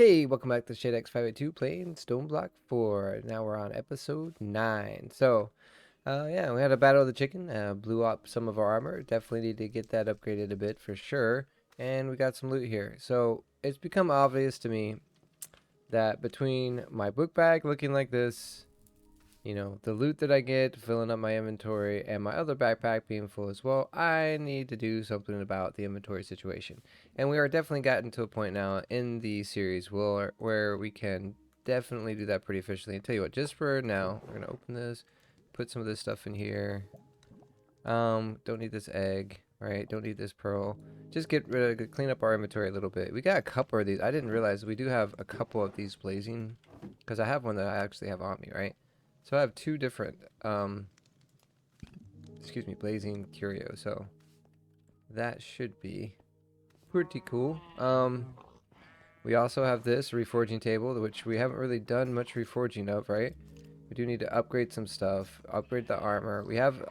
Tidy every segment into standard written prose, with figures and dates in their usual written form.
Hey, welcome back to Shadex582 playing Stoneblock 4. Now we're on episode 9. Yeah, we had a battle of the chicken, blew up some of our armor. Definitely need to get that upgraded a bit for sure. And we got some loot here. So it's become obvious to me that between my book bag looking like this, the loot that I get, filling up my inventory, and my other backpack being full as well, I need to do something about the inventory situation. And we are definitely gotten to a point now in the series where we can definitely do that pretty efficiently. I tell you what, just for now, we're gonna open this, put some of this stuff in here. Don't need this egg, right? Don't need this pearl. Just clean up our inventory a little bit. We got a couple of these. I didn't realize we do have a couple of these blazing, because I have one that I actually have on me, right? So I have two different, blazing curio. So that should be pretty cool. We also have this reforging table, which we haven't really done much reforging of, right? We do need to upgrade some stuff, upgrade the armor. We have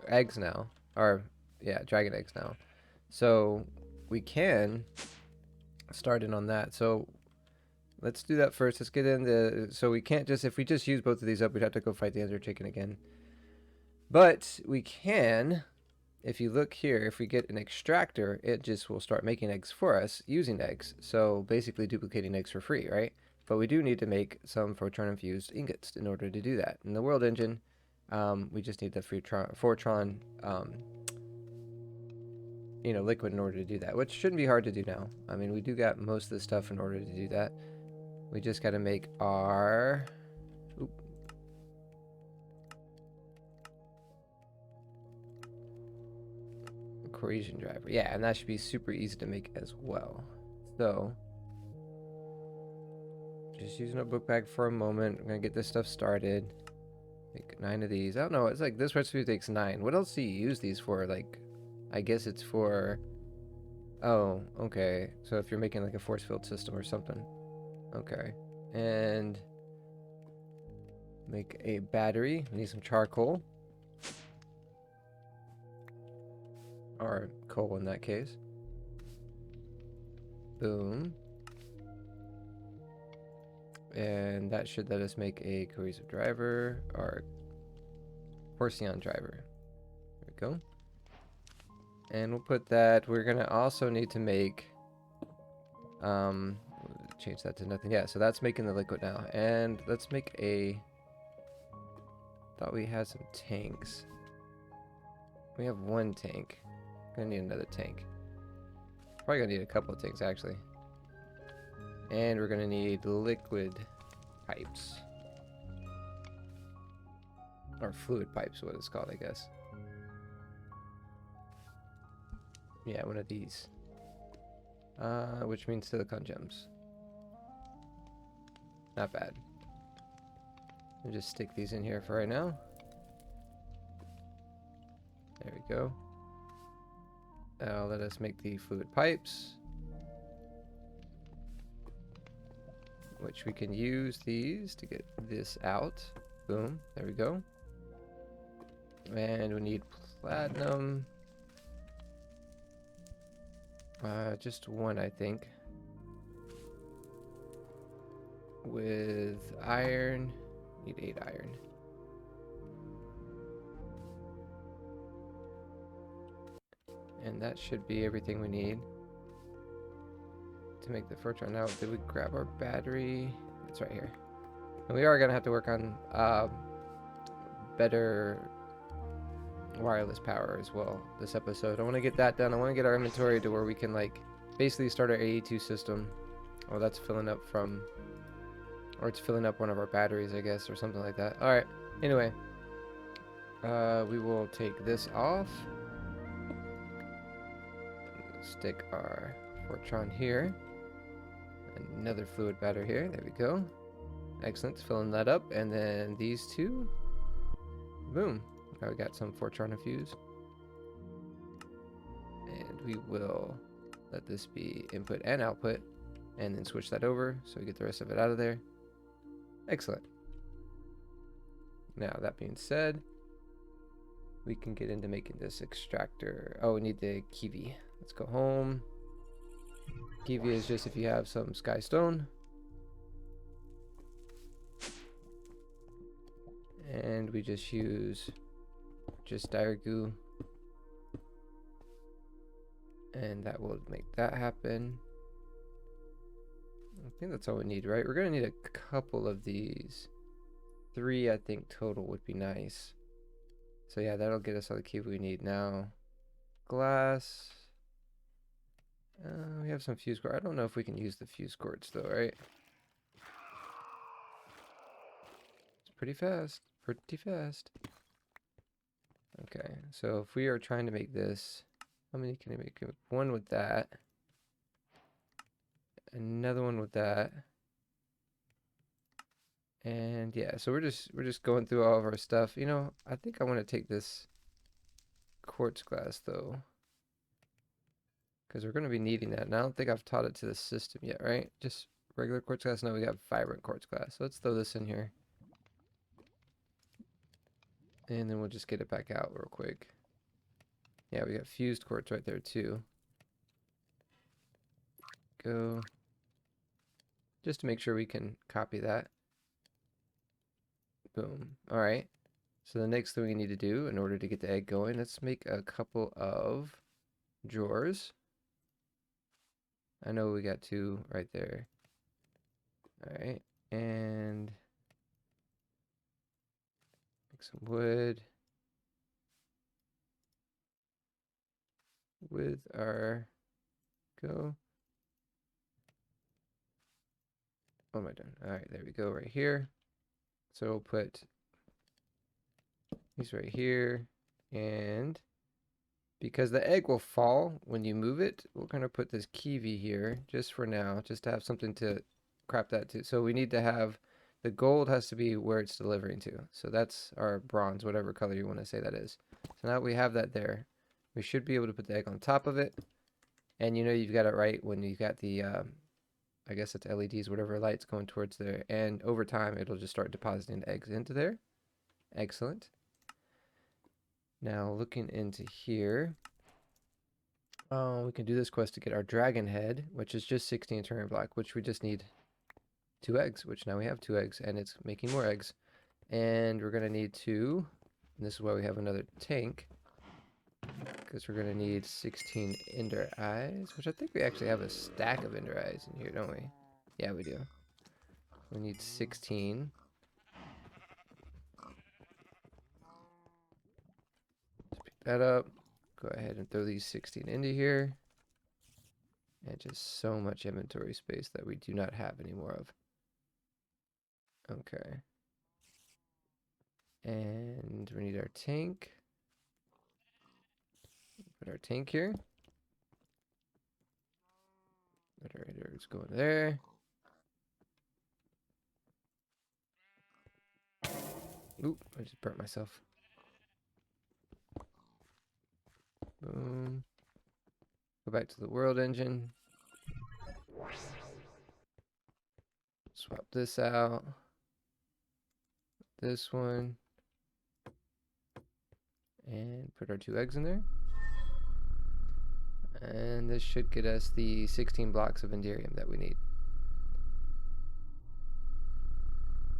eggs now, or yeah, dragon eggs now. So we can start in on that. So let's do that first. Let's get into, so we can't just, if we just use both of these up, we'd have to go fight the Ender Chicken again. But we can, if you look here, if we get an extractor, it just will start making eggs for us using eggs. So basically duplicating eggs for free, right? But we do need to make some Fortron infused ingots in order to do that. In the world engine, we just need the Fortron, liquid in order to do that, which shouldn't be hard to do now. I mean, we do got most of the stuff in order to do that. We just got to make our... Oop. Corrosion driver. Yeah, and that should be super easy to make as well. So, just using a book bag for a moment. I'm going to get this stuff started. Make 9 of these. I don't know. It's like this recipe takes 9. What else do you use these for? Like, I guess it's for... Oh, okay. So if you're making like a force field system or something. Okay. And make a battery. We need some charcoal. Or coal in that case. Boom. And that should let us make a cohesive driver or Porcelain driver. There we go. And we'll put that. We're gonna also need to make change that to nothing. Yeah, so that's making the liquid now. And let's make a... Thought we had some tanks. We have one tank. Gonna need another tank. Probably gonna need a couple of tanks actually. And we're gonna need liquid pipes. Or fluid pipes, what it's called, I guess. Yeah, one of these. Which means silicon gems. Not bad. I'll just stick these in here for right now. There we go. That'll let us make the fluid pipes. Which we can use these to get this out. Boom. There we go. And we need platinum. Just one, I think. With iron. Need 8 iron. And that should be everything we need to make the Fortron. Now, did we grab our battery? It's right here. And we are going to have to work on better wireless power as well this episode. I want to get that done. I want to get our inventory to where we can like basically start our AE2 system. Oh, that's filling up from, or it's filling up one of our batteries, I guess, or something like that. All right. Anyway, we will take this off. Stick our Fortron here. Another fluid battery here. There we go. Excellent. Filling that up, and then these two. Boom. Now we got some Fortron infused. And we will let this be input and output, and then switch that over so we get the rest of it out of there. Excellent. Now, that being said, we can get into making this extractor. Oh, we need the kiwi. Let's go home. Kiwi is just if you have some sky stone. And we just use just dire goo. And that will make that happen. I think that's all we need, right? We're gonna need a couple of these. 3, I think, total would be nice. So yeah, that'll get us all the kiwi we need. Now, glass. We have some fuse cord. I don't know if we can use the fuse cords though, right? It's pretty fast. Pretty fast. Okay, so if we are trying to make this, how many can I make? One with that. Another one with that. And yeah, so we're just going through all of our stuff. You know, I think I want to take this quartz glass though, because we're going to be needing that. And I don't think I've taught it to the system yet, right? Just regular quartz glass. No, we got vibrant quartz glass. So let's throw this in here. And then we'll just get it back out real quick. Yeah, we got fused quartz right there too. Go. Just to make sure we can copy that. Boom. All right. So the next thing we need to do in order to get the egg going, let's make a couple of drawers. I know we got 2 right there. All right. And make some wood with our go. What am I doing? All right, there we go, right here. So we'll put these right here, and because the egg will fall when you move it, we're gonna put this kiwi here just for now, just to have something to crap that to. So we need to have the gold has to be where it's delivering to. So that's our bronze, whatever color you want to say that is. So now we have that there. We should be able to put the egg on top of it. And you know you've got it right when you got the, I guess it's LEDs, whatever lights going towards there. And over time, it'll just start depositing the eggs into there. Excellent. Now looking into here, we can do this quest to get our dragon head, which is just 16 turn block, which we just need 2 eggs, which now we have 2 eggs, and it's making more eggs. And we're gonna need 2, and this is why we have another tank, because we're gonna need 16 ender eyes, which I think we actually have a stack of ender eyes in here, don't we? Yeah, we do. We need 16. Let's pick that up. Go ahead and throw these 16 into here. And just so much inventory space that we do not have anymore of. Okay. And we need our tank. Put our tank here. Let's go in there. Oop, I just burnt myself. Boom. Go back to the world engine. Swap this out. This one. And put our 2 eggs in there. And this should get us the 16 blocks of Enderium that we need.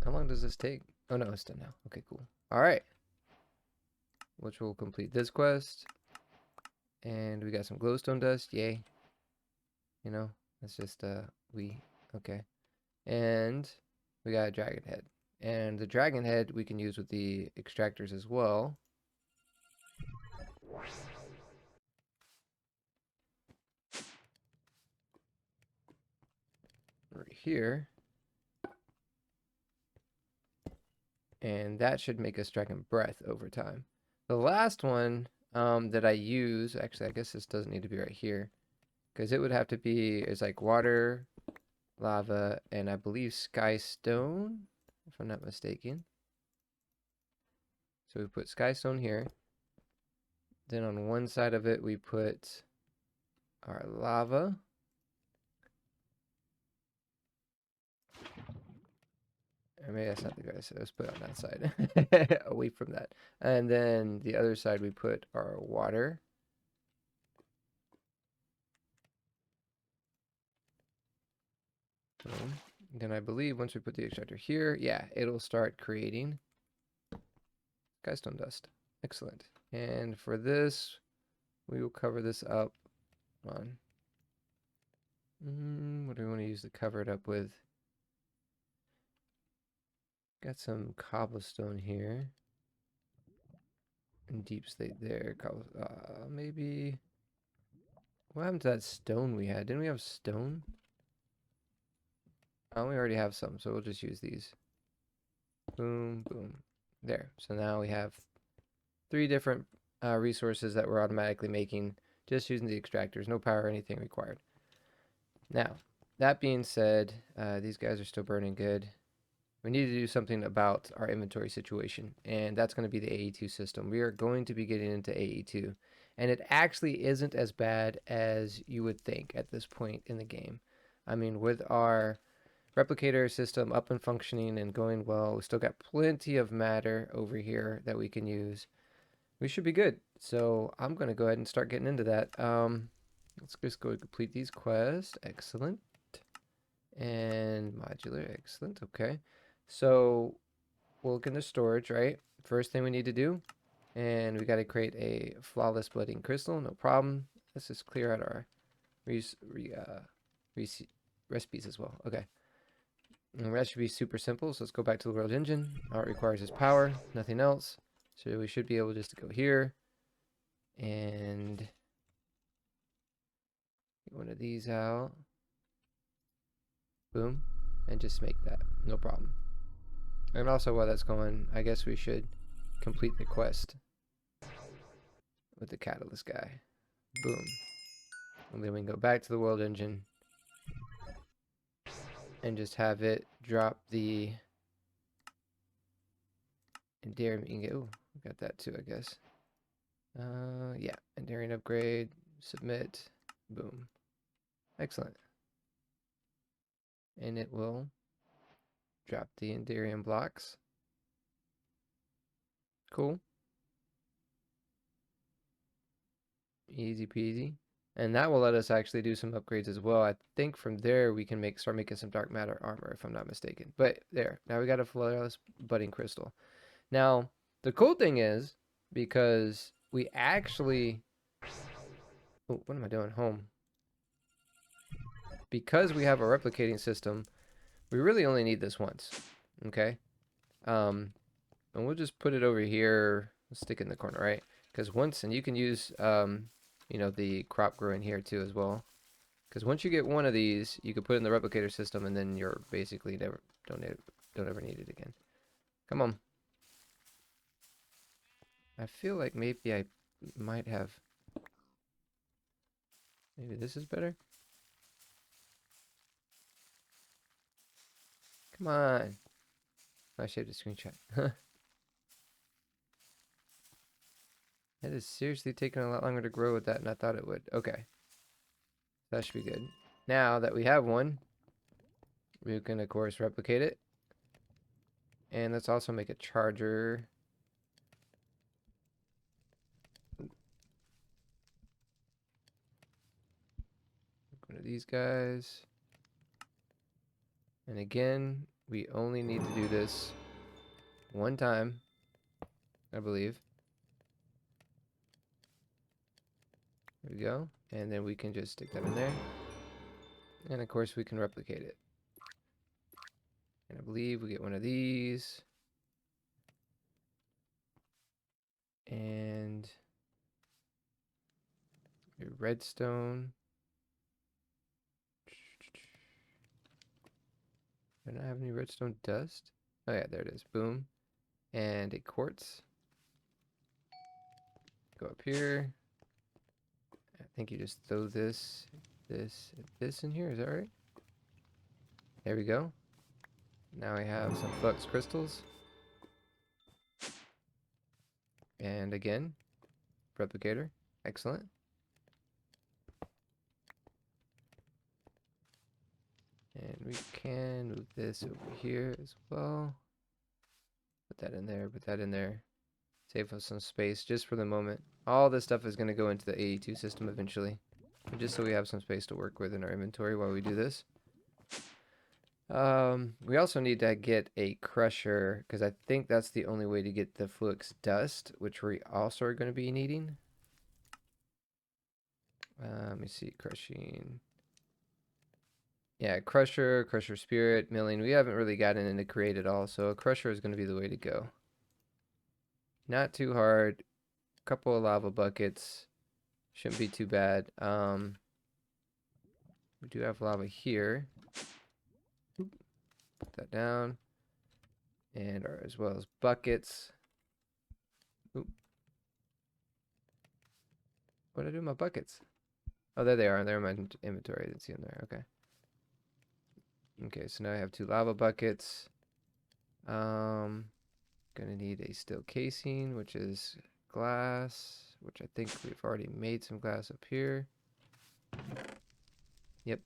How long does this take? Oh no, it's done now. Okay, cool. Alright. Which will complete this quest. And we got some glowstone dust. Yay. You know, that's just, okay. And we got a dragon head. And the dragon head we can use with the extractors as well. Right here. And that should make us dragon breath over time. The last one that I use, actually I guess this doesn't need to be right here, because it would have to be, it's like water, lava, and I believe sky stone, if I'm not mistaken. So we put sky stone here. Then on one side of it we put our lava. Or maybe that's not the guy, so let's put it on that side, away from that. And then the other side we put our water. Boom. Then I believe once we put the extractor here, yeah, it'll start creating skystone dust. Excellent. And for this, we will cover this up on. What do we want to use to cover it up with? Got some cobblestone here. And deep slate there. Maybe. What happened to that stone we had? Didn't we have stone? Oh, we already have some, so we'll just use these. Boom, boom. There. So now we have 3 different resources that we're automatically making just using the extractors. No power or anything required. Now, that being said, these guys are still burning good. We need to do something about our inventory situation, and that's going to be the AE2 system. We are going to be getting into AE2, and it actually isn't as bad as you would think at this point in the game. I mean, with our replicator system up and functioning and going well, we still got plenty of matter over here that we can use. We should be good. So I'm going to go ahead and start getting into that. Let's just go complete these quests. Excellent. And modular. Excellent. Okay. So we'll look into storage, right? First thing we need to do, and we got to create a flawless blooding crystal. No problem. Let's just clear out our recipes as well. Okay. And that should be super simple. So let's go back to the world engine. All it requires is power, nothing else. So we should be able just to go here and get one of these out. Boom. And just make that. No problem. And also while that's going, I guess we should complete the quest with the catalyst guy. Boom. And then we can go back to the world engine and just have it drop the Endarium ingot. Oh, we got that too, I guess. Yeah, Endarium upgrade, submit, boom. Excellent. And it will drop the Endarium blocks. Cool. Easy peasy. And that will let us actually do some upgrades as well. I think from there we can start making some dark matter armor, if I'm not mistaken. But there, now we got a flawless budding crystal. Now, the cool thing is, because we actually... Oh, what am I doing? Home. Because we have a replicating system, we really only need this once. Okay? And we'll just put it over here. Let's stick it in the corner, right? Because once, and you can use... you know, the crop grow in here too as well. Because once you get one of these, you can put it in the replicator system, and then you're basically don't ever need it again. Come on. I feel like maybe I might have. Maybe this is better. Come on. I saved a screenshot. That is seriously taking a lot longer to grow with that than I thought it would. Okay. That should be good. Now that we have one, we can, of course, replicate it. And let's also make a charger. One of these guys. And again, we only need to do this one time, I believe. There we go. And then we can just stick that in there. And of course we can replicate it. And I believe we get one of these. And your redstone. Do I not have any redstone dust? Oh yeah, there it is. Boom. And a quartz. Go up here. I think you just throw this, this, and this in here. Is that right? There we go. Now I have some flux crystals. And again, replicator. Excellent. And we can move this over here as well. Put that in there, put that in there. Save us some space just for the moment. All this stuff is going to go into the AE2 system eventually. But just so we have some space to work with in our inventory while we do this. We also need to get a crusher because I think that's the only way to get the flux dust, which we also are going to be needing. Let me see, crushing. Yeah, crusher spirit, milling. We haven't really gotten into create at all, so a crusher is going to be the way to go. Not too hard. Couple of lava buckets. Shouldn't be too bad. We do have lava here. Oop, put that down. And as well as buckets. Oop. What did I do with my buckets? Oh, there they are. They're in my inventory. I didn't see them there. Okay. Okay, so now I have 2 lava buckets. Gonna need a steel casing, which is glass, which I think we've already made some glass up here. Yep.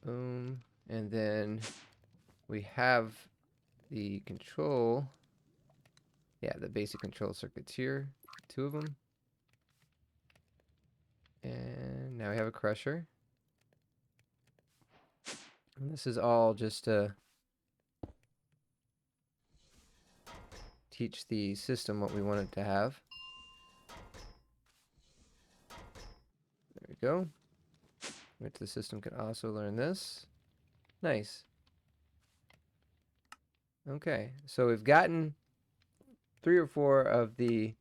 Boom. And then we have the control. Yeah, the basic control circuits here. 2 of them. And now we have a crusher. And this is all just to teach the system what we want it to have. There we go. Which the system can also learn this. Nice. Okay, so we've gotten 3 or 4 of the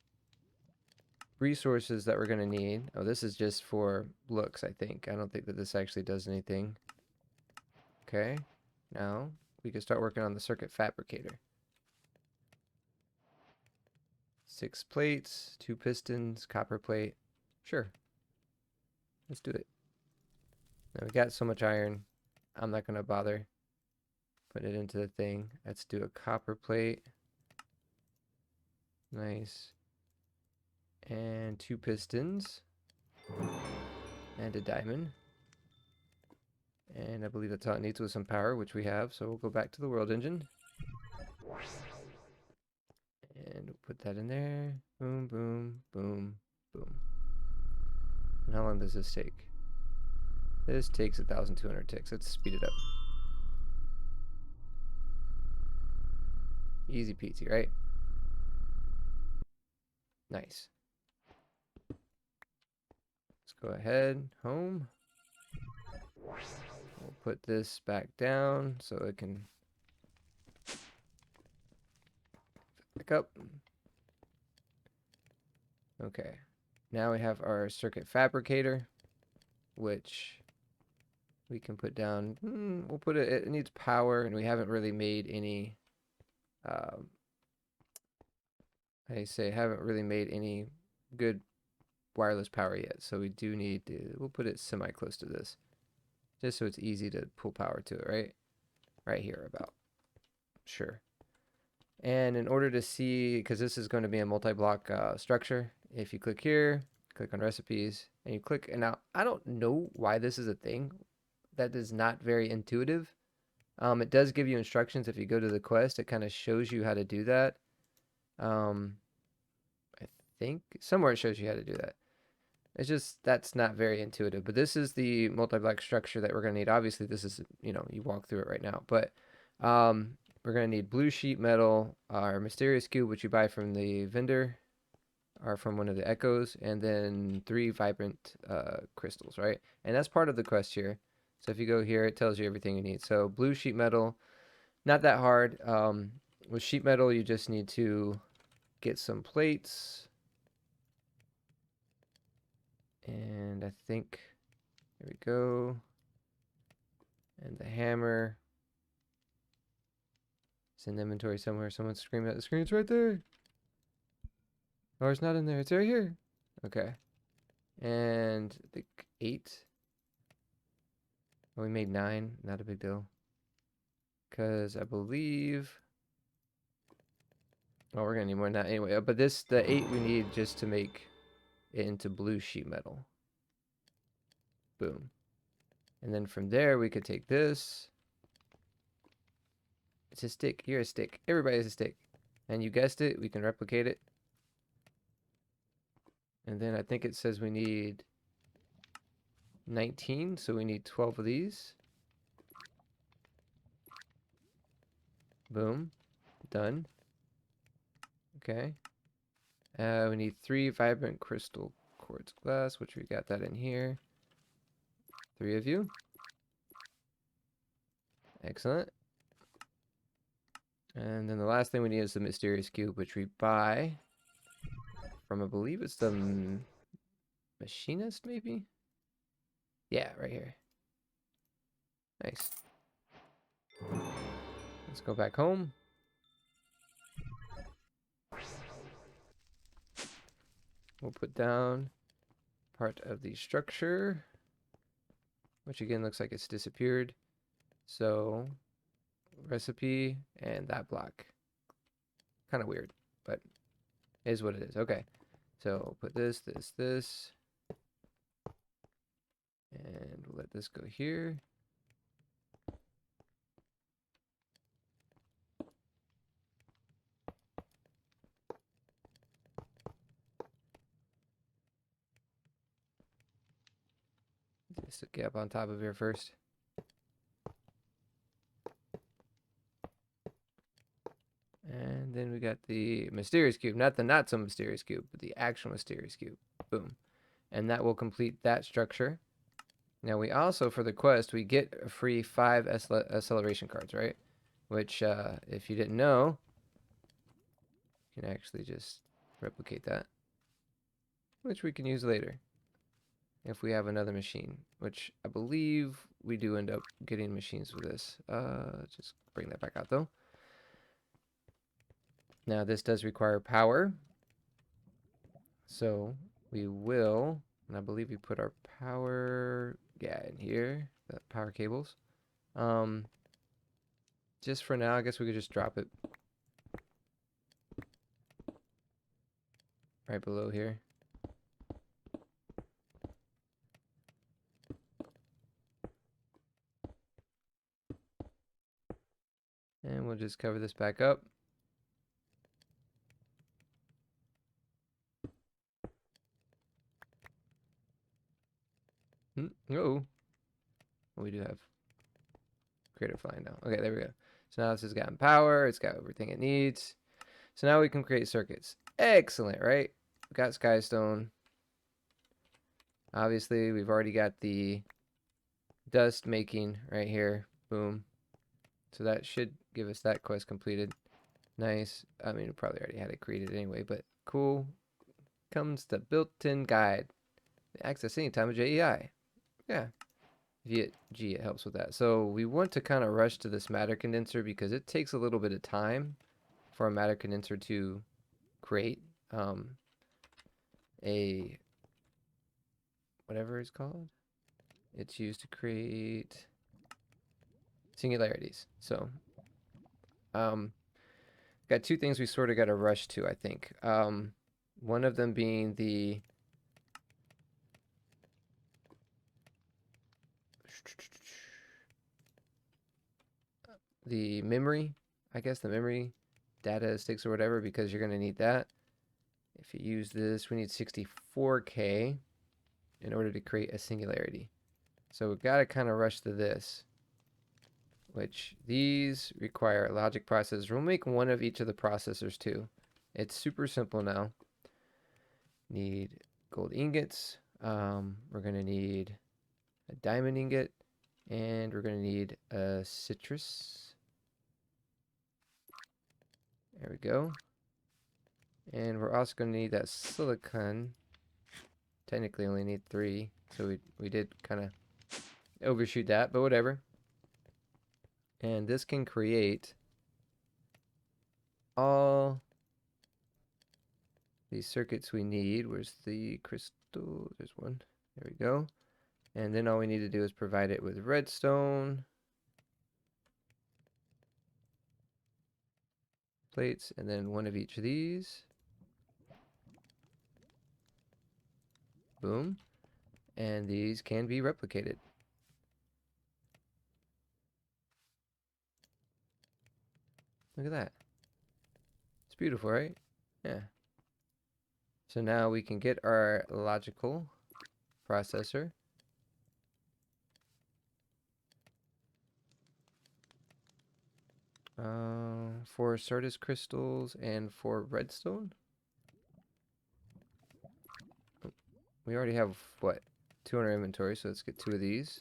resources that we're going to need. Oh, this is just for looks, I think. I don't think that this actually does anything. Okay, now we can start working on the circuit fabricator. 6 plates, 2 pistons, copper plate. Sure. Let's do it. Now we got so much iron, I'm not going to bother putting it into the thing. Let's do a copper plate. Nice. And 2 pistons. And a diamond. And I believe that's all it needs with some power, which we have. So we'll go back to the world engine. And we'll put that in there. Boom, boom, boom, boom. And how long does this take? This takes 1,200 ticks. Let's speed it up. Easy peasy, right? Nice. Let's go ahead, home. We'll put this back down so it can pick up. Okay. Now we have our circuit fabricator, which we can put down. We'll put it, it needs power, and we haven't really made any, haven't really made any good wireless power yet. So we do need to, we'll put it semi close to this, just so it's easy to pull power to it, right? Right here about. Sure. And in order to see, because this is going to be a multi-block structure, if you click here, click on recipes, and you click, and now I don't know why this is a thing. That is not very intuitive. It does give you instructions if you go to the quest. It kind of shows you how to do that. I think somewhere it shows you how to do that. It's just that's not very intuitive. But this is the multi-block structure that we're going to need. Obviously, this is, you know, you walk through it right now. But we're going to need blue sheet metal, our mysterious cube, which you buy from the vendor, or from one of the echoes, and then 3 vibrant crystals, right? And that's part of the quest here. So if you go here, it tells you everything you need. So blue sheet metal, not that hard. With sheet metal, you just need to get some plates. And I think, there we go. And the hammer. It's in the inventory somewhere. Someone's screaming at the screen. It's right there. Oh, it's not in there. It's right here. Okay. And I think 8. Oh, we made 9. Not a big deal. Because I believe... Oh, we're going to need more than that anyway. But this, the 8 we need just to make it into blue sheet metal. Boom. And then from there, we could take this. It's a stick. You're a stick. Everybody's a stick. And you guessed it, we can replicate it. And then I think it says we need 19, so we need 12 of these. Boom. Done. Okay. We need 3 vibrant crystal quartz glass, which we got that in here. 3 of you. Excellent. And then the last thing we need is the mysterious cube, which we buy from, I believe it's the machinist, maybe? Yeah, right here. Nice. Let's go back home. We'll put down part of the structure, which again looks like it's disappeared. So, recipe and that block. Kind of weird, but is what it is. Okay. So, put this, and we'll let this go here. Just get up on top of here first. And then we got the mysterious cube, not the not so mysterious cube, but the actual mysterious cube. Boom. And that will complete that structure. Now we also, for the quest, we get a free 5 acceleration cards, right? Which, if you didn't know, you can actually just replicate that. Which we can use later. If we have another machine. Which I believe we do end up getting machines with this. Just bring that back out though. Now this does require power. So we will, and I believe we put our power, yeah, in here, the power cables. Just for now, I guess we could just drop it right below here. And we'll just cover this back up. Oh, we do have creative flying now. Okay, there we go. So now this has gotten power. It's got everything it needs. So now we can create circuits. Excellent, right? We got Skystone. Obviously, we've already got the dust making right here. Boom. So that should give us that quest completed. Nice. I mean, we probably already had it created anyway, but cool. Comes the built-in guide. Access any time of JEI. Yeah. If you hit G, it helps with that. So we want to kind of rush to this matter condenser because it takes a little bit of time for a matter condenser to create a whatever it's called. It's used to create singularities. So got 2 things we sort of got to rush to, I think. One of them being the memory, I guess the memory data sticks or whatever, because you're going to need that. If you use this, we need 64K in order to create a singularity. So we've got to kind of rush to this, which these require a logic processor. We'll make one of each of the processors too. It's super simple now. Need gold ingots. We're going to need a diamond ingot, and we're going to need a citrus. There we go. And we're also going to need that silicon. Technically only need 3, so we did kind of overshoot that, but whatever. And this can create all these circuits we need. Where's the crystal? There's one. There we go. And then all we need to do is provide it with redstone plates, and then one of each of these. Boom. And these can be replicated. Look at that. It's beautiful, right? Yeah. So now we can get our logical processor. 4 Sardis crystals and 4 redstone. We already have, what, 2 in our inventory, so let's get 2 of these.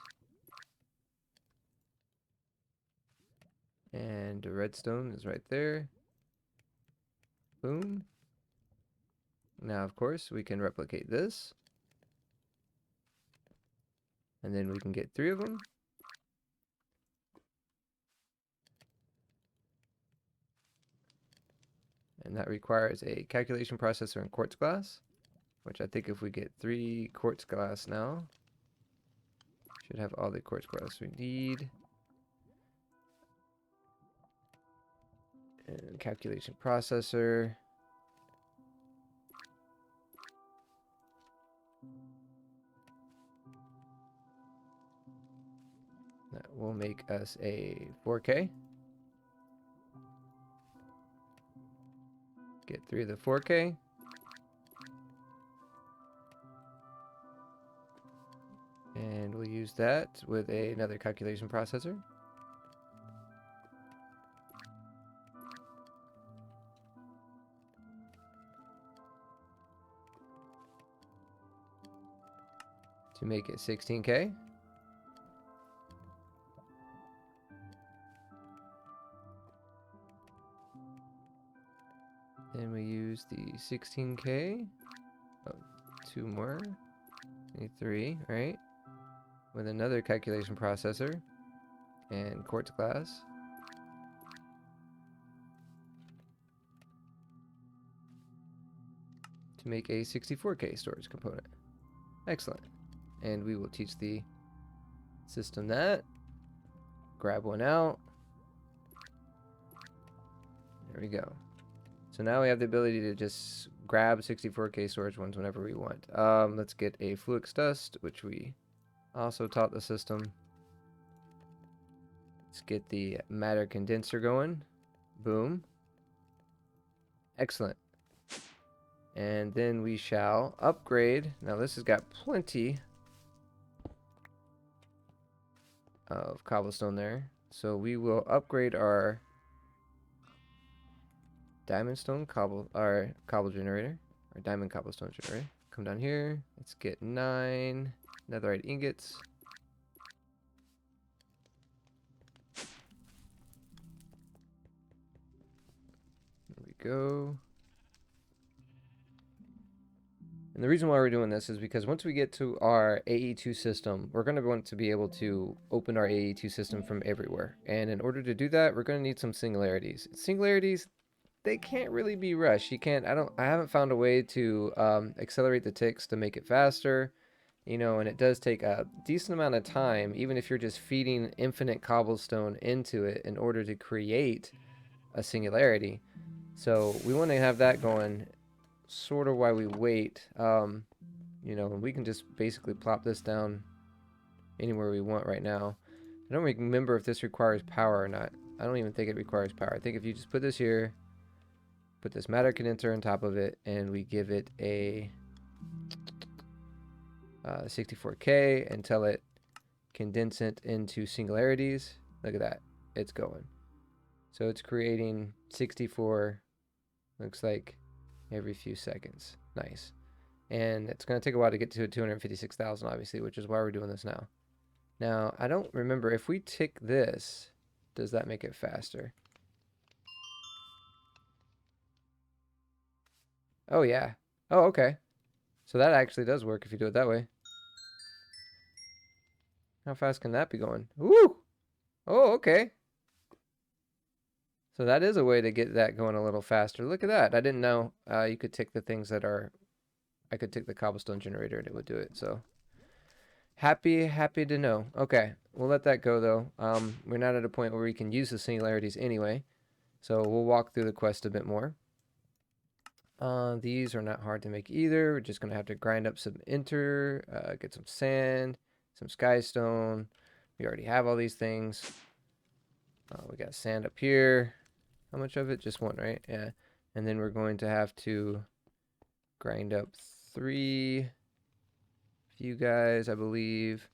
And the redstone is right there. Boom. Now, of course, we can replicate this. And then we can get 3 of them. And that requires a calculation processor and quartz glass, which I think if we get 3 quartz glass now, should have all the quartz glass we need. And calculation processor. That will make us a 4K. Get 3 of the 4K. And we'll use that with another calculation processor. To make it 16K. Then we use the 16K. Oh, 2 more. Need 3, right? With another calculation processor and quartz glass. To make a 64K storage component. Excellent. And we will teach the system that. Grab one out. There we go. So now we have the ability to just grab 64K storage ones whenever we want. Let's get a Fluix dust, which we also taught the system. Let's get the matter condenser going. Boom. Excellent. And then we shall upgrade. Now this has got plenty of cobblestone there. So we will upgrade our diamond cobble generator, or diamond cobblestone generator. Come down here. Let's get 9 netherite ingots. There we go. And the reason why we're doing this is because once we get to our AE2 system, we're going to want to be able to open our AE2 system from everywhere. And in order to do that, we're going to need some singularities. Singularities, they can't really be rushed. I haven't found a way to accelerate the ticks to make it faster. You know, and it does take a decent amount of time, even if you're just feeding infinite cobblestone into it in order to create a singularity. So we want to have that going sort of while we wait. You know, and we can just basically plop this down anywhere we want right now. I don't remember if this requires power or not. I don't even think it requires power. I think if you just put this here, put this matter condenser on top of it, and we give it a 64K and tell it condense it into singularities. Look at that. It's going. So it's creating 64, looks like, every few seconds. Nice. And it's going to take a while to get to 256,000, obviously, which is why we're doing this now. Now, I don't remember, if we tick this, does that make it faster? Oh, yeah. Oh, okay. So that actually does work if you do it that way. How fast can that be going? Woo! Oh, okay. So that is a way to get that going a little faster. Look at that. I didn't know you could tick the things that are... I could tick the cobblestone generator and it would do it. So happy to know. Okay, we'll let that go though. We're not at a point where we can use the singularities anyway. So we'll walk through the quest a bit more. These are not hard to make either. We're just going to have to grind up some get some sand, some skystone. We already have all these things. We got sand up here. How much of it? Just one, right? Yeah. And then we're going to have to grind up 3 few guys, I believe.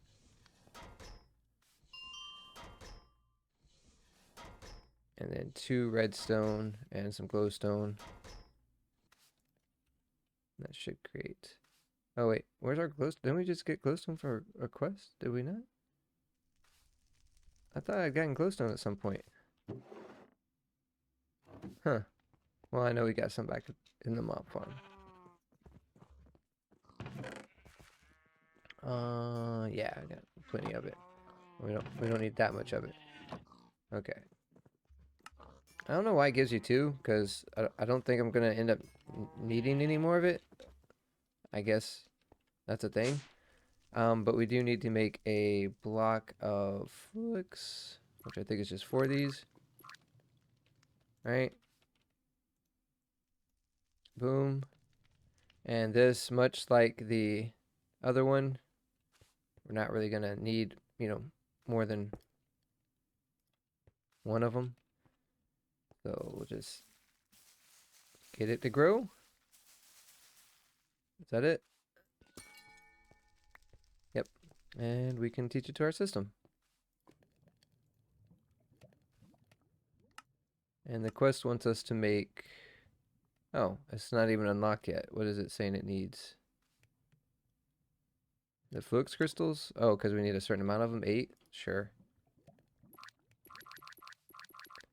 And then 2 redstone and some glowstone. That should create... Oh wait, where's our glowstone? Didn't we just get glowstone for a quest? Did we not? I thought I'd gotten glowstone at some point. Huh. Well, I know we got some back in the mob farm. Yeah, I got plenty of it. We don't need that much of it. Okay. I don't know why it gives you 2, because I don't think I'm gonna end up needing any more of it. I guess that's a thing. But we do need to make a block of flux, which I think is just 4 of these. Right? Boom. And this, much like the other one, we're not really gonna need, more than one of them. So we'll just get it to grow. Is that it? Yep. And we can teach it to our system. And the quest wants us to make... Oh, it's not even unlocked yet. What is it saying it needs? The flux crystals? Oh, because we need a certain amount of them. 8? Sure.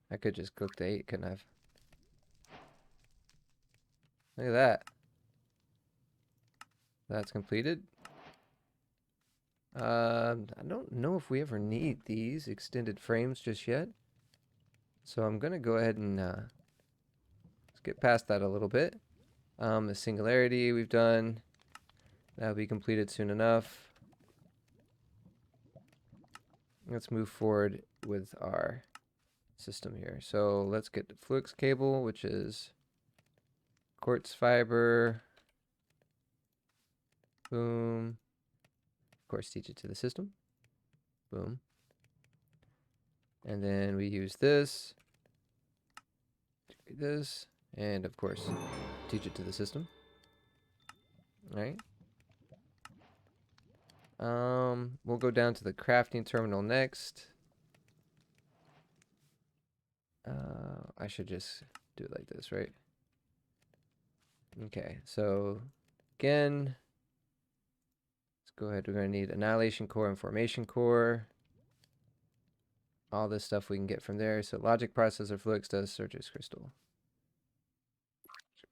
I could just cook the 8, couldn't I have? Look at that. That's completed. I don't know if we ever need these extended frames just yet. So I'm going to go ahead and let's get past that a little bit. The singularity we've done. That'll be completed soon enough. Let's move forward with our system here. So let's get the flux cable, which is quartz fiber. Boom. Of course, teach it to the system. Boom. And then we use this, and of course, teach it to the system. All right. We'll go down to the crafting terminal next. I should just do it like this, right? Okay, so again, let's go ahead. We're going to need annihilation core and formation core. All this stuff we can get from there. So logic processor, flux dust, Surges crystal.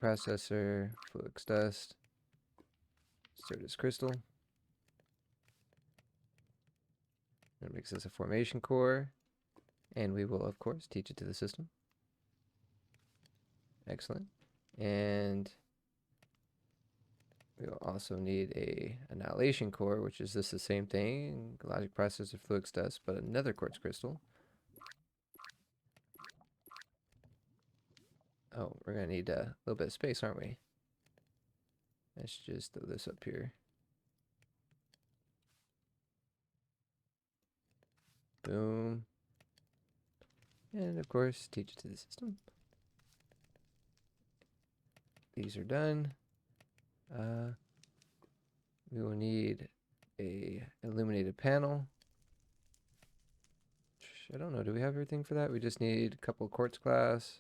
Processor, flux dust, Surges crystal. That makes us a formation core. And we will, of course, teach it to the system. Excellent. And we'll also need a annihilation core, which is the same thing. Logic processor, flux dust, but another quartz crystal. Oh, we're going to need a little bit of space, aren't we? Let's just throw this up here. Boom. And of course, teach it to the system. These are done. We will need a illuminated panel. I don't know, do we have everything for that? We just need a couple of quartz glass.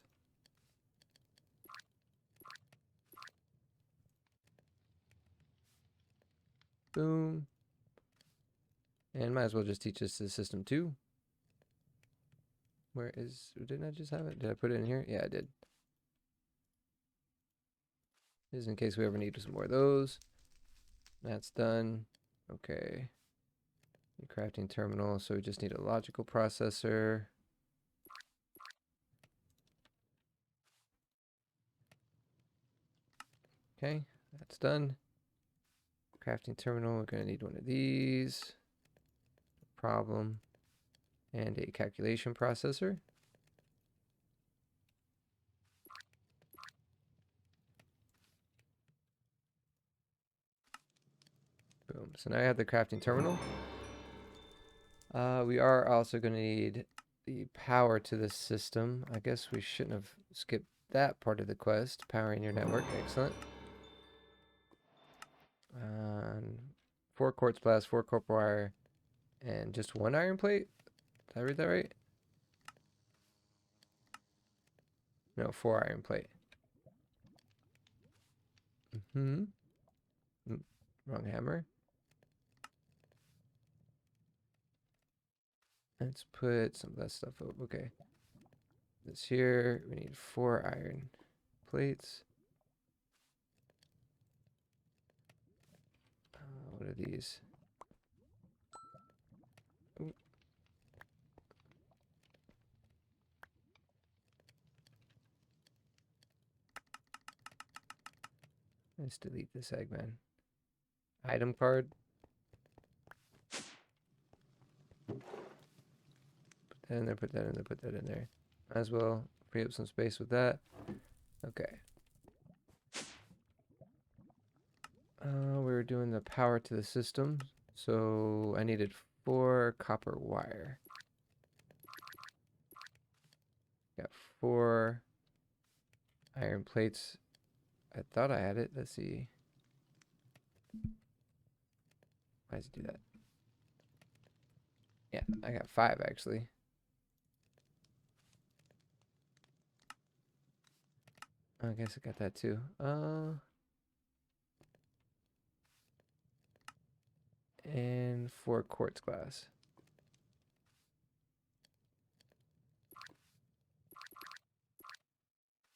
Boom. And might as well just teach this to the system too. Where is, didn't I just have it? Did I put it in here? Yeah, I did. This is in case we ever need some more of those. That's done. Okay. The crafting terminal, so we just need a logical processor. Okay, that's done. Crafting terminal, we're going to need one of these. No problem. And a calculation processor. Boom. So now I have the crafting terminal. We are also going to need the power to the system. I guess we shouldn't have skipped that part of the quest. Powering your network. Excellent. 4 quartz blast, 4 copper wire, and just 1 iron plate. Did I read that right? No, 4 iron plate. Mm-hmm. Wrong hammer. Let's put some of that stuff up. Okay. This here, we need 4 iron plates. What are these? Ooh. Let's delete this egg, man. Item card. Put that in there, put that in there, put that in there. Might as well free up some space with that. Okay. We were doing the power to the system, so I needed 4 copper wire. Got 4 iron plates. I thought I had it. Let's see. Why does it do that? Yeah, I got 5 actually. I guess I got that too. And 4 quartz glass.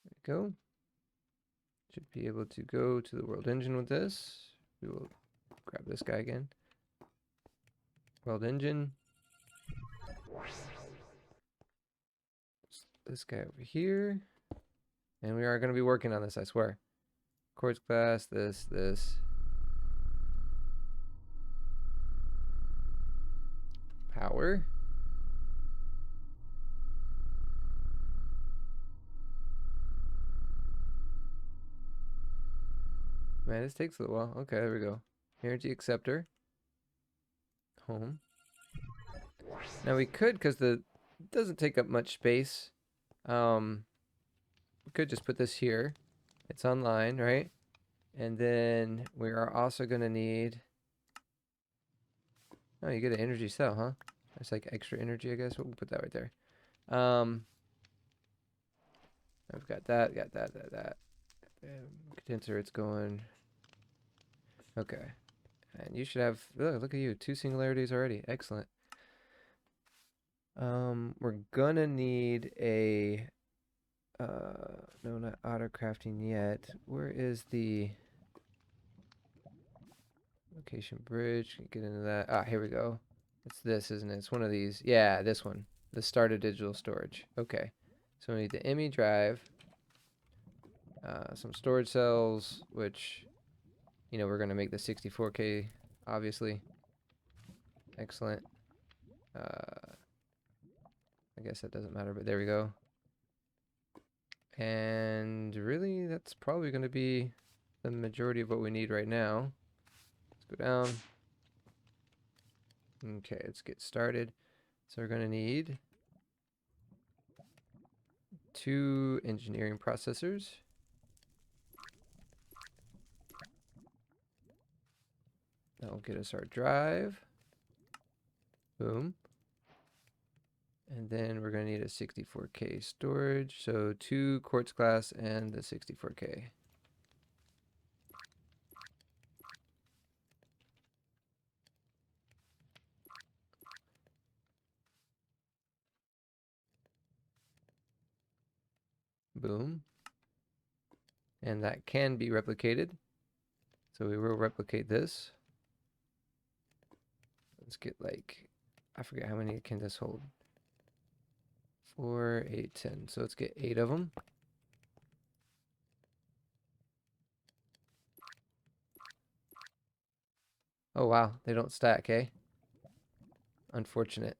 There we go. Should be able to go to the world engine with this. We will grab this guy again. World engine. This guy over here. And we are going to be working on this, I swear. Quartz glass, this. Power. Man, this takes a little while. Okay, there we go. Energy acceptor. Home. Now we could, because it doesn't take up much space. We could just put this here. It's online, right? And then we are also going to need... Oh, you get an energy cell, huh? That's like extra energy, I guess. We'll put that right there. I've got that. Condenser, it's going... Okay. And you should have... Look at you. 2 singularities already. Excellent. We're gonna need a... no, not auto crafting yet. Where is the... Location bridge? Get into that. Ah, here we go. It's this, isn't it? It's one of these. Yeah, this one. The starter digital storage. Okay. So we need the ME drive. Some storage cells, which, you know, we're going to make the 64K, obviously. Excellent. I guess that doesn't matter, but there we go. And really, that's probably going to be the majority of what we need right now. Let's go down. Okay, let's get started. So we're going to need 2 engineering processors. That'll get us our drive. Boom. And then we're going to need a 64K storage. So 2 quartz glass and the 64K. Boom. And that can be replicated. So we will replicate this. Let's get like, I forget how many can this hold. 4, 8, 10. So let's get 8 of them. Oh wow, they don't stack, eh? Unfortunate.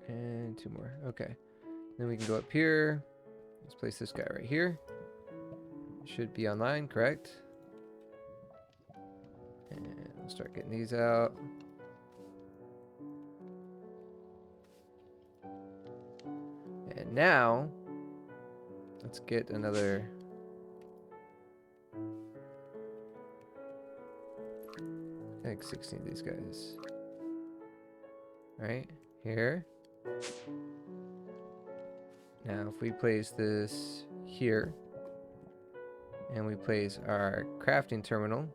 And 2 more. Okay. Then we can go up here. Let's place this guy right here. Should be online, correct? And we'll start getting these out. And now Let's get another. Like 16 of these guys. Right here. Now, if we place this here, and we place our crafting terminal,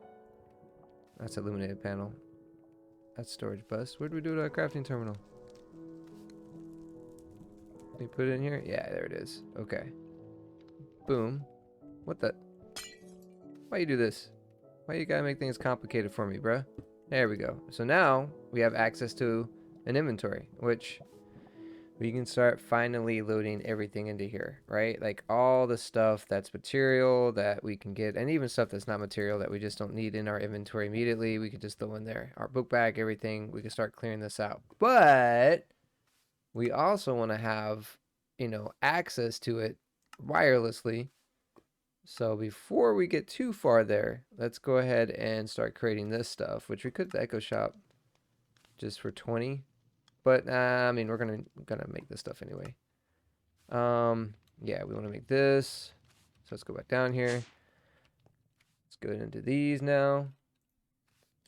that's illuminated panel. That's storage bus. What do we do to our crafting terminal? We put it in here? Yeah, there it is. Okay. Boom. What the? Why you do this? Why you gotta make things complicated for me, bruh? There we go. So now we have access to an inventory, which we can start finally loading everything into here, right? Like all the stuff that's material that we can get, and even stuff that's not material that we just don't need in our inventory immediately, we could just throw in there. Our book bag, everything, we can start clearing this out. But we also want to have, you know, access to it wirelessly. So before we get too far there, let's go ahead and start creating this stuff, which we could the Echo Shop just for 20. But I mean, we're gonna make this stuff anyway. Yeah, we want to make this. So let's go back down here. Let's go into these now.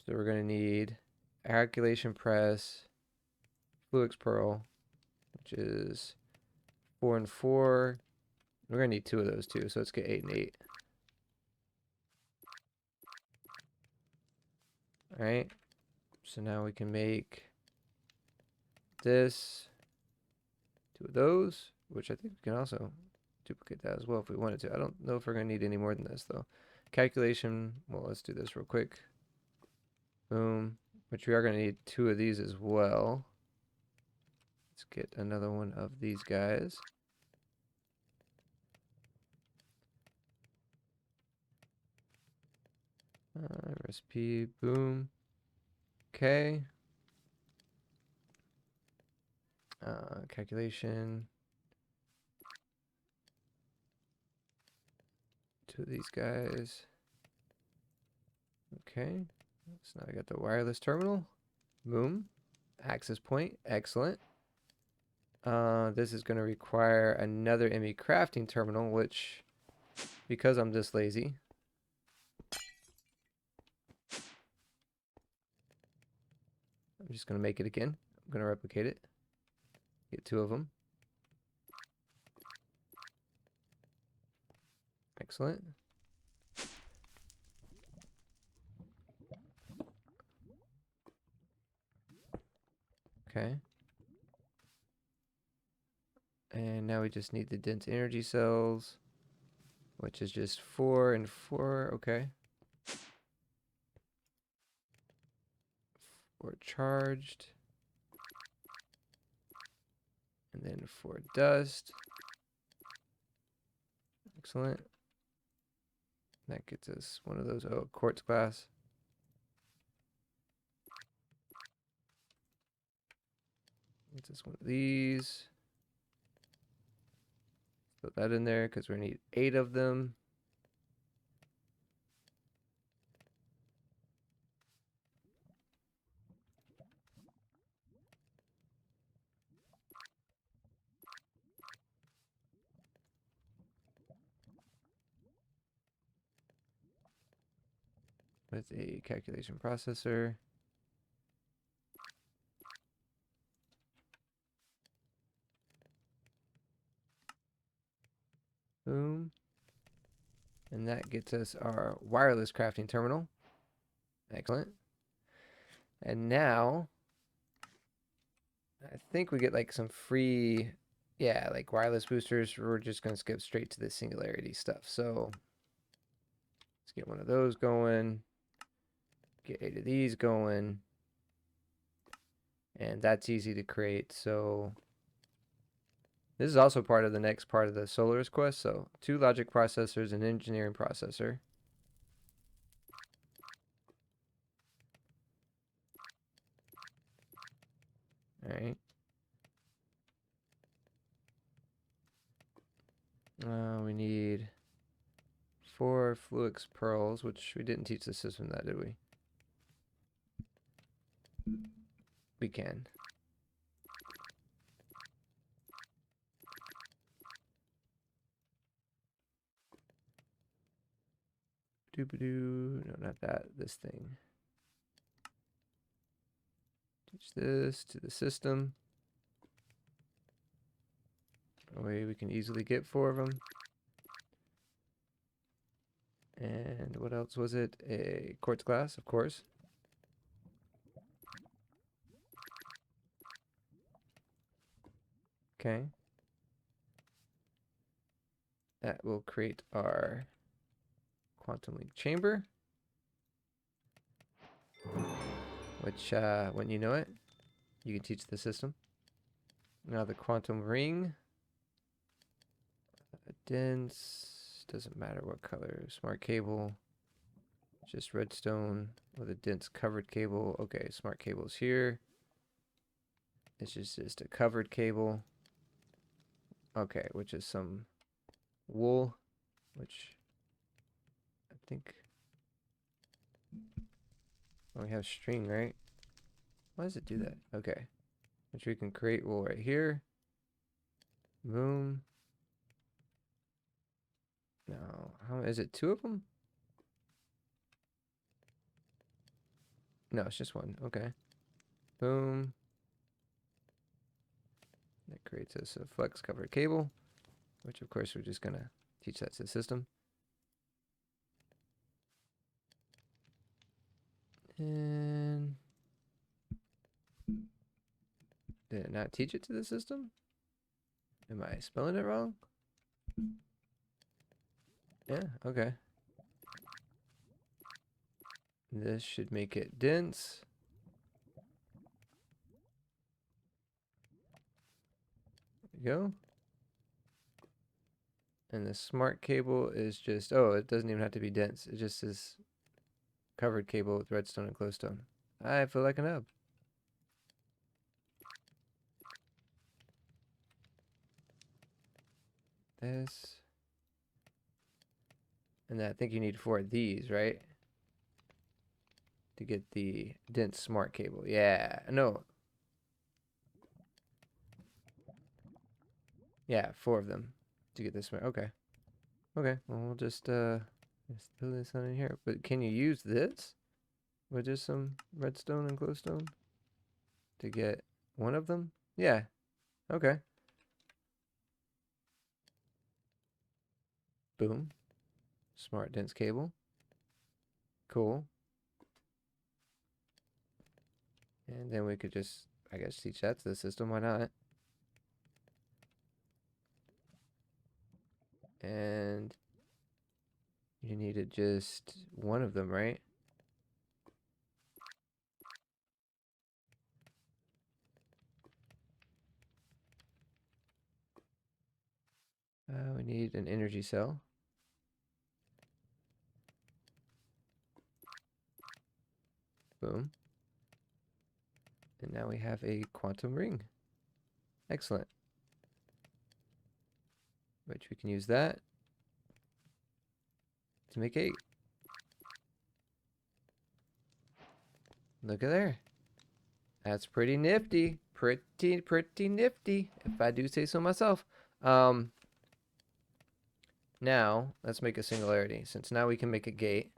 So we're gonna need a calculation press, Fluix Pearl, which is 4 and 4. We're gonna need 2 of those too. So let's get 8 and 8. All right. So now we can make this, 2 of those, which I think we can also duplicate that as well if we wanted to. I don't know if we're going to need any more than this though. Calculation, well, let's do this real quick. Boom, which we are going to need 2 of these as well. Let's get another one of these guys. Recipe, boom. Okay. Calculation. 2 of these guys. Okay. So now I got the wireless terminal. Boom. Access point. Excellent. This is going to require another ME crafting terminal, which, because I'm this lazy, I'm just going to make it again. I'm going to replicate it. Get 2 of them. Excellent. Okay. And now we just need the dense energy cells, which is just 4 and 4. Okay. 4 charged. And then 4 dust. Excellent. That gets us one of those. Oh, quartz glass. Gets us one of these. Put that in there because we need 8 of them. With a calculation processor. Boom. And that gets us our wireless crafting terminal. Excellent. And now, I think we get like some free, yeah, like wireless boosters. We're just going to skip straight to the singularity stuff. So let's get one of those going. Get 8 of these going. And that's easy to create. So this is also part of the next part of the Solaris quest. So 2 logic processors and engineering processor. All right. We need 4 Fluix pearls, which we didn't teach the system that, did we? We can. Doop-a-doo. No, not that. This thing. Teach this to the system. A way we can easily get 4 of them. And what else was it? A quartz glass, of course. Okay. That will create our quantum link chamber. Which, when you know it, you can teach the system. Now the quantum ring. Dense, doesn't matter what color. Smart cable. Just redstone with a dense covered cable. Okay, smart cable's here. This is just a covered cable. Okay, which is some wool, which I think we have string, right? Why does it do that? Okay, which we can create wool right here. Boom. No, how is it? 2 of them? No, it's just 1. Okay. Boom. That creates us a flex covered cable, which of course we're just gonna teach that to the system. And did it not teach it to the system? Am I spelling it wrong? Yeah, okay. This should make it dense. There we go. And the smart cable is just, oh, it doesn't even have to be dense. It just is covered cable with redstone and glowstone. I feel like a nub. This. And I think you need 4 of these, right? To get the dense smart cable. Yeah, no. Yeah, 4 of them to get this smart. Okay. Okay, well, we'll just throw this on in here. But can you use this with just some redstone and glowstone to get 1 of them? Yeah. Okay. Boom. Smart dense cable. Cool. And then we could just, I guess, teach that to the system. Why not? And you needed just 1 of them, right? We need an energy cell. Boom. And now we have a quantum ring. Excellent. Which we can use that to make 8. Look at there. That's pretty nifty. Pretty nifty, if I do say so myself. Now, let's make a singularity. Since now we can make a gate.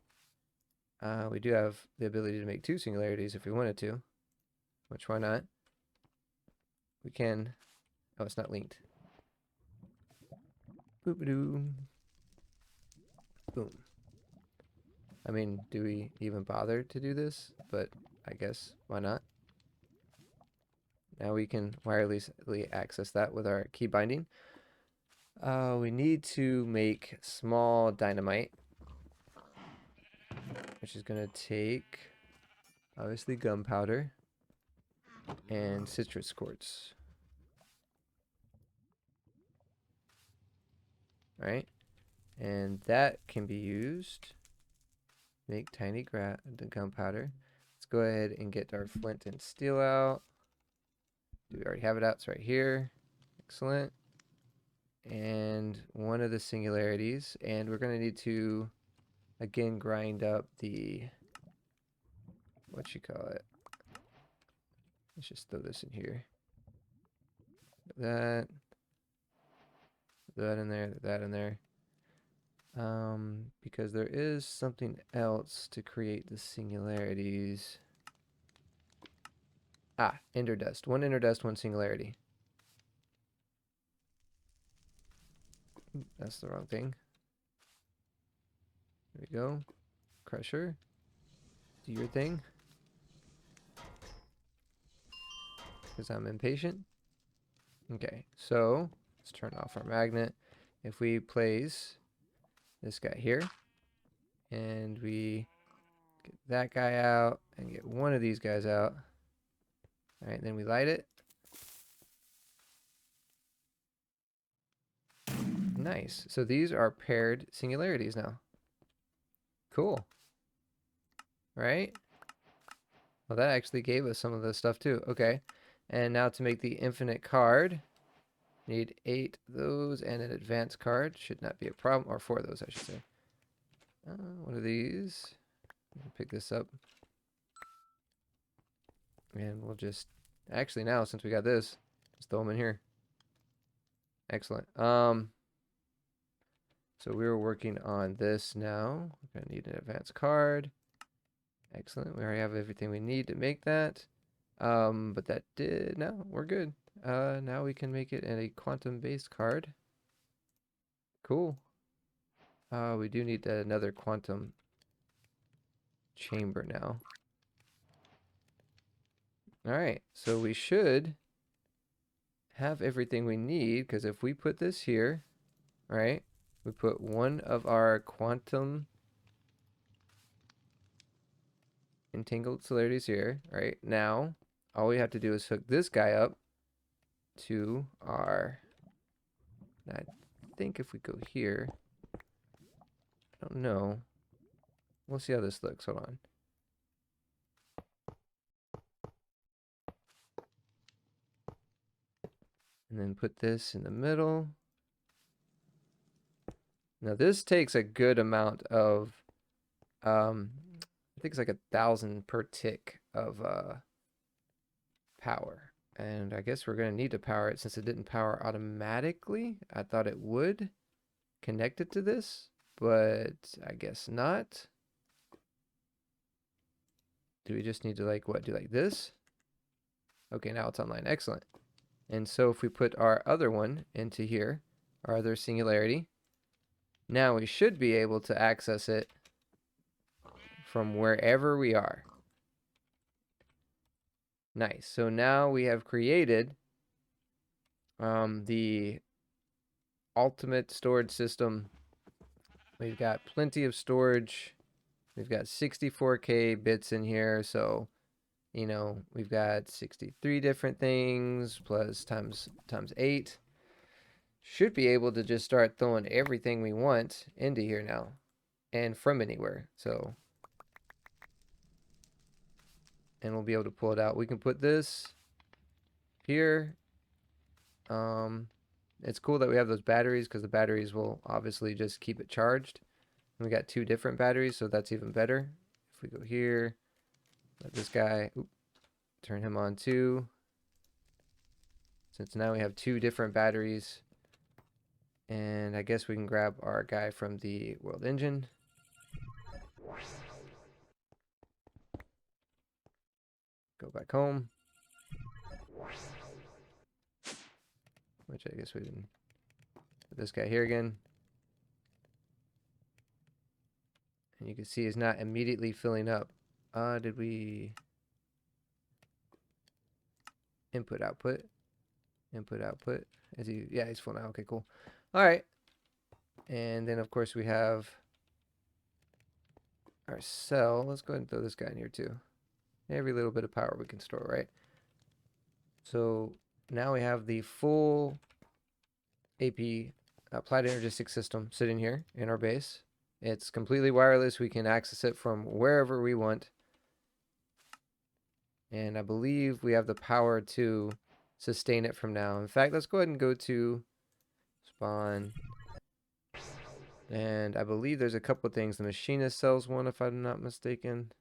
We do have the ability to make 2 singularities if we wanted to. Which, why not? We can... Oh, it's not linked. Boop-a-doo. Boom. I mean, do we even bother to do this? But I guess, why not? Now we can wirelessly access that with our key binding. We need to make small dynamite, which is going to take, obviously, gunpowder and citrus quartz. Right? And that can be used to make tiny gunpowder. Let's go ahead and get our flint and steel out. Do we already have it out? It's right here. Excellent. And 1 of the singularities. And we're going to need to, again, grind up the, what you call it? Let's just throw this in here. That in there, that in there. Because there is something else to create the singularities. Ah, ender dust. One ender dust, one singularity. That's the wrong thing. There we go. Crusher. Do your thing. Because I'm impatient. Okay, so let's turn off our magnet. If we place this guy here, and we get that guy out, and get one of these guys out. Alright, then we light it. Nice. So these are paired singularities now. Cool. Right? Well, that actually gave us some of the stuff too. Okay. And now to make the infinite card, need 8 of those and an advanced card. Should not be a problem. Or 4 of those, I should say. What are these? Pick this up. And we'll just... Actually, now, since we got this, just throw them in here. Excellent. So we were working on this now. We're going to need an advanced card. Excellent. We already have everything we need to make that. But that did... No, we're good. Now we can make it in a quantum-based card. Cool. We do need another quantum chamber now. Alright, so we should have everything we need, because if we put this here, right, we put one of our quantum entangled solarities here, right? Now, all we have to do is hook this guy up to our... I think if we go here, I don't know. We'll see how this looks. Hold on. And then put this in the middle. Now this takes a good amount of, I think it's like 1,000 per tick of power. And I guess we're going to need to power it since it didn't power automatically. I thought it would connect it to this, but I guess not. Do we just need to like what? Do like this? Okay, now it's online. Excellent. And so if we put our other one into here, our other singularity, now we should be able to access it from wherever we are. Nice. So now we have created the ultimate storage system. We've got plenty of storage. We've got 64K bits in here. So, you know, we've got 63 different things plus times 8. Should be able to just start throwing everything we want into here now and from anywhere. So, and we'll be able to pull it out. We can put this here. It's cool that we have those batteries because the batteries will obviously just keep it charged. And we got 2 different batteries, so that's even better. If we go here, let this guy, turn him on too. Since now we have 2 different batteries. And I guess we can grab our guy from the world engine. Go back home. Which I guess we didn't. Put this guy here again. And you can see he's not immediately filling up. Did we... Input, output. Input, output. Is he... Yeah, he's full now. Okay, cool. Alright. And then, of course, we have our cell. Let's go ahead and throw this guy in here, too. Every little bit of power we can store, right? So, now we have the full AP applied energistic system sitting here in our base. It's completely wireless. We can access it from wherever we want. And I believe we have the power to sustain it from now. In fact, let's go ahead and go to spawn. And I believe there's a couple things. The machinist sells one, if I'm not mistaken.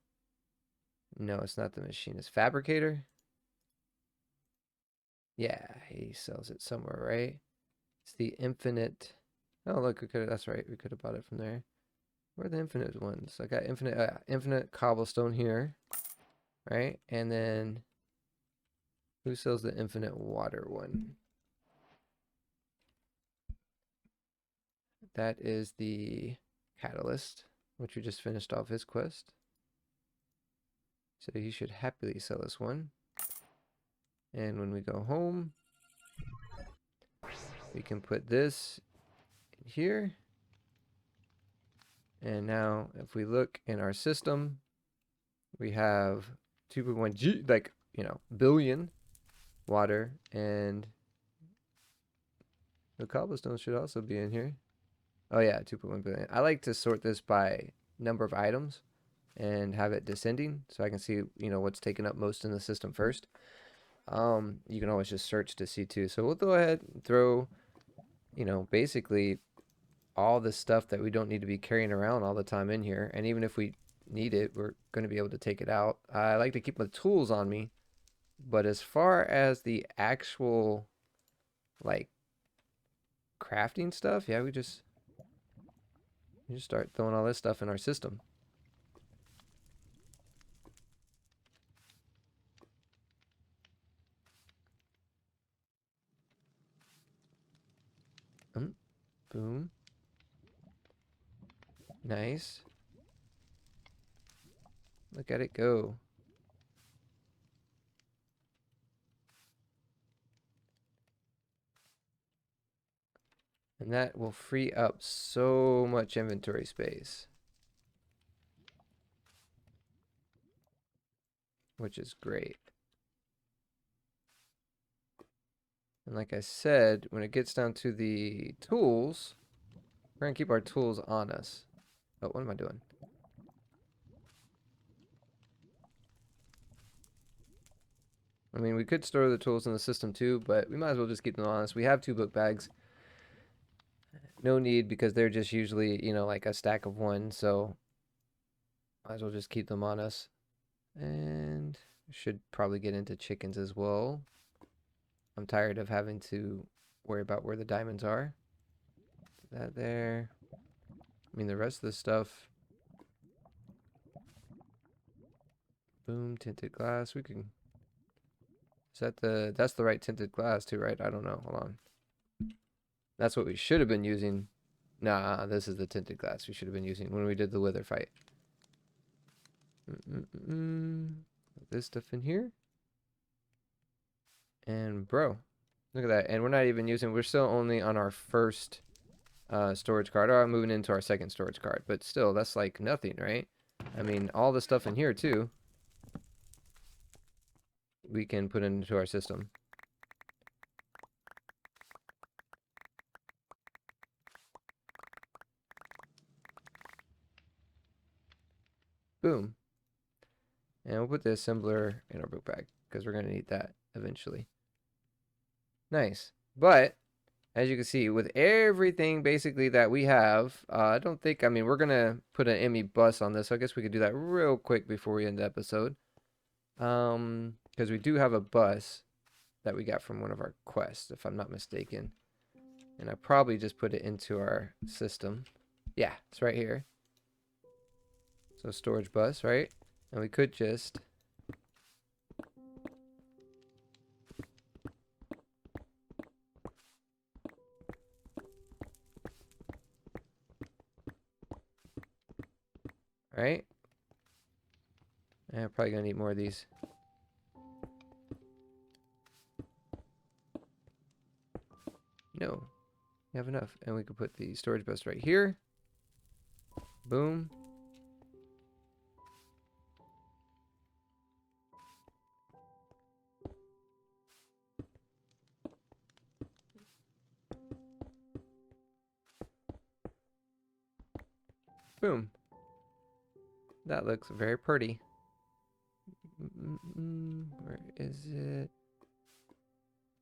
No, it's not the machinist. Fabricator? Yeah, he sells it somewhere, right? It's the infinite. Oh, look, we could. That's right. We could have bought it from there. Where are the infinite ones? I got infinite cobblestone here, right? And then who sells the infinite water one? That is the catalyst, which we just finished off his quest. So he should happily sell us one. And when we go home, we can put this in here. And now if we look in our system, we have 2.1 G, like, billion water, and the cobblestone should also be in here. Oh yeah, 2.1 billion. I like to sort this by number of items and have it descending so I can see, what's taken up most in the system first. You can always just search to see too. So we'll go ahead and throw, basically all the stuff that we don't need to be carrying around all the time in here. And even if we need it, we're going to be able to take it out. I like to keep my tools on me. But as far as the actual, like, crafting stuff, yeah, we just start throwing all this stuff in our system. Boom. Nice. Look at it go. And that will free up so much inventory space, which is great. And like I said, when it gets down to the tools, we're going to keep our tools on us. Oh, what am I doing? I mean, we could store the tools in the system too, but we might as well just keep them on us. We have 2 book bags. No need, because they're just usually, like a stack of 1, so might as well just keep them on us. And should probably get into chickens as well. I'm tired of having to worry about where the diamonds are. Put that there. I mean, the rest of the stuff. Boom, tinted glass. We can. Is that that's the right tinted glass too, right? I don't know. Hold on. That's what we should have been using. Nah, this is the tinted glass we should have been using when we did the wither fight. Put this stuff in here. And bro, look at that. And we're not even using, we're still only on our first storage card. Or I'm moving into our second storage card. But still, that's like nothing, right? I mean, all the stuff in here too, we can put into our system. Boom. And we'll put the assembler in our book bag, because we're going to need that eventually. Nice. But as you can see, with everything basically that we have, I don't think, I mean, we're going to put an ME bus on this, so I guess we could do that real quick before we end the episode. Because we do have a bus that we got from one of our quests, if I'm not mistaken. And I probably just put it into our system. Yeah, it's right here. So storage bus, right? And we could just right? And I'm probably gonna need more of these. No, we have enough. And we could put the storage bus right here. Boom. Boom. That looks very pretty. Where is it?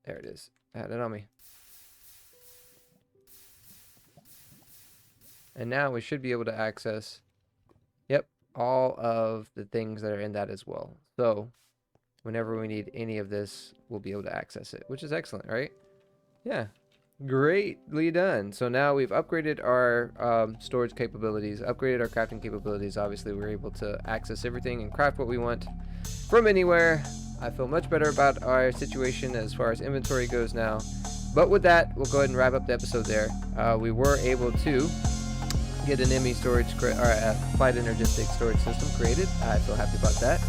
There it is. I had it on me. And now we should be able to access, yep, all of the things that are in that as well. So whenever we need any of this, we'll be able to access it, which is excellent, right? Yeah. Greatly done. So now we've upgraded our storage capabilities, upgraded our crafting capabilities. Obviously, we're able to access everything and craft what we want from anywhere. I feel much better about our situation as far as inventory goes now. But with that, we'll go ahead and wrap up the episode there. We were able to get an ME storage or a flight energistic storage system created. I feel happy about that.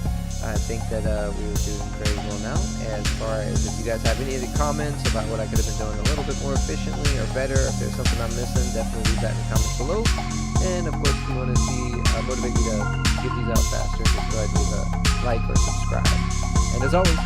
I think that we were doing very well now. As far as if you guys have any other comments about what I could have been doing a little bit more efficiently or better, if there's something I'm missing, definitely leave that in the comments below. And of course, if you want to see motivate me to get these out faster, just go ahead and leave a like or subscribe. And as always,